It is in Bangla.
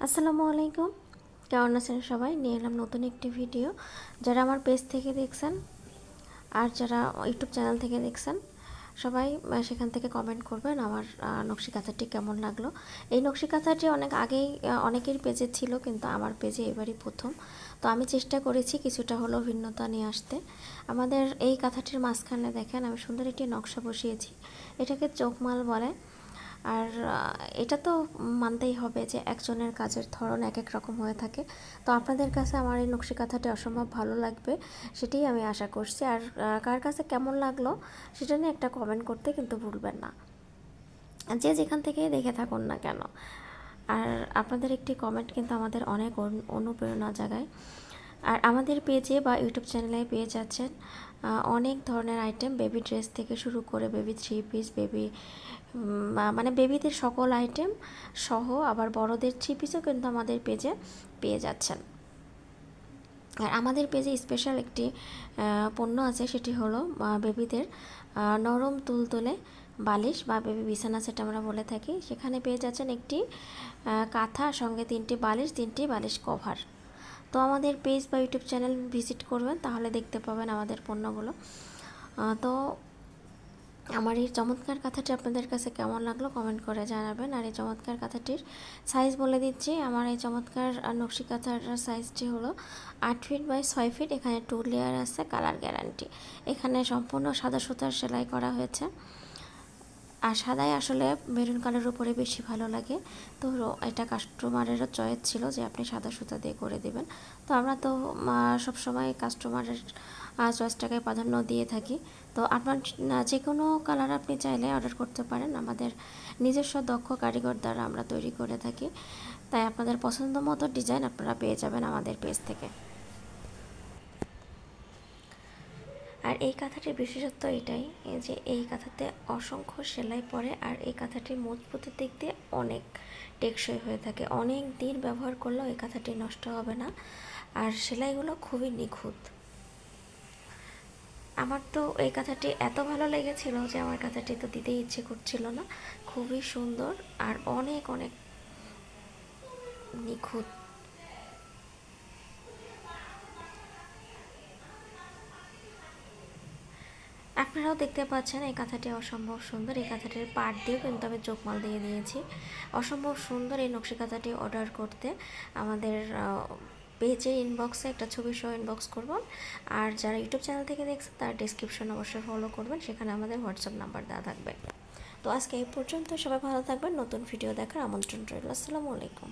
আসসালামু আলাইকুম, কেমন আছেন সবাই? নিয়ে এলাম নতুন একটি ভিডিও। যারা আমার পেজ থেকে দেখছেন আর যারা ইউটিউব চ্যানেল থেকে দেখছেন সবাই সেখান থেকে কমেন্ট করবেন আমার নকশি কাঁথাটি কেমন লাগলো। এই নকশি কাঁথাটি অনেক আগেই অনেকের পেজে ছিল, কিন্তু আমার পেজে এবারই প্রথম। তো আমি চেষ্টা করেছি কিছুটা হলেও ভিন্নতা নিয়ে আসতে। আমাদের এই কাঁথাটির মাঝখানে দেখেন আমি সুন্দর একটি নকশা বসিয়েছি। এটাকে চোখমাল বলে। আর এটা তো মানতেই হবে যে একজনের কাজের ধরন এক এক রকম হয়ে থাকে। তো আপনাদের কাছে আমার এই নকশি কাঁথাটি অসম্ভব ভালো লাগবে, সেটাই আমি আশা করছি। আর কার কাছে কেমন লাগলো সেটা নিয়ে একটা কমেন্ট করতে কিন্তু ভুলবেন না, যে যেখান থেকে দেখে থাকুন না কেন। আর আপনাদের একটি কমেন্ট কিন্তু আমাদের অনেক অনুপ্রেরণা জাগায়। আর আমাদের পেজে বা ইউটিউব চ্যানেলে পেয়ে যাচ্ছেন অনেক ধরনের আইটেম, বেবি ড্রেস থেকে শুরু করে বেবি থ্রি পিস, বেবি মানে বেবিদের সকল আইটেম সহ, আবার বড়দের থ্রি পিসও কিন্তু আমাদের পেজে পেয়ে যাচ্ছেন। আর আমাদের পেজে স্পেশাল একটি পণ্য আছে, সেটি হলো বেবিদের নরম তুলতুলে বালিশ বা বেবি বিছানা সেট আমরা বলে থাকি। সেখানে পেয়ে যাচ্ছেন একটি কাঁথা, সঙ্গে 3টি বালিশ, 3টি বালিশ কভার। তো আমাদের পেজ বা ইউটিউব চ্যানেল ভিজিট করবেন, তাহলে দেখতে পাবেন আমাদের পণ্যগুলো। তো আমার এই চমৎকার কাঁথাটি আপনাদের কাছে কেমন লাগলো কমেন্ট করে জানাবেন। আর এই চমৎকার কাঁথাটির সাইজ বলে দিচ্ছি। আমার এই চমৎকার নকশি কাঁথার সাইজটি হলো 8 ফিট বাই 6 ফিট। এখানে 2 লেয়ার আছে, কালার গ্যারান্টি। এখানে সম্পূর্ণ সাদা সুতার সেলাই করা হয়েছে। আর সাদাই আসলে মেরুন কালারের উপরে বেশি ভালো লাগে। তো এটা কাস্টমারেরও চয়েস ছিল যে আপনি সাদা সুতা দিয়ে করে দেবেন। তো আমরা তো সবসময় কাস্টমারের চয়েসটাকে প্রাধান্য দিয়ে থাকি। তো আপনার যে কোনো কালার আপনি চাইলে অর্ডার করতে পারেন, আমাদের নিজস্ব দক্ষ কারিগর দ্বারা আমরা তৈরি করে থাকি। তাই আপনাদের পছন্দ মতো ডিজাইন আপনারা পেয়ে যাবেন আমাদের পেজ থেকে। আর এই কাঁথাটির বিশেষত্ব এটাই যে এই কাঁথাতে অসংখ্য সেলাই পড়ে, আর এই কাঁথাটি মজবুতের দিক দিয়ে অনেক টেকসই হয়ে থাকে। অনেক দিন ব্যবহার করলেও এই কাঁথাটি নষ্ট হবে না, আর সেলাইগুলো খুবই নিখুঁত। আমার তো এই কাঁথাটি এত ভালো লেগেছিল যে আমার কাঁথাটি তো দিতেই ইচ্ছে করছিল না। খুবই সুন্দর আর অনেক অনেক নিখুঁত। আপনারাও দেখতে পাচ্ছেন এই কাঁথাটি অসম্ভব সুন্দর। এই কাঁথাটির পাট দিয়েও কিন্তু আমি চোখমাল দিয়ে দিয়েছি। অসম্ভব সুন্দর এই নকশি কাঁথাটি অর্ডার করতে আমাদের পেজে ইনবক্সে একটা ছবি সহ ইনবক্স করবেন। আর যারা ইউটিউব চ্যানেল থেকে দেখছেন তার ডেসক্রিপশন অবশ্যই ফলো করবেন, সেখানে আমাদের হোয়াটসঅ্যাপ নাম্বার দেওয়া থাকবে। তো আজকে এই পর্যন্ত, সবাই ভালো থাকবেন। নতুন ভিডিও দেখার আমন্ত্রণ রইল। আসসালামু আলাইকুম।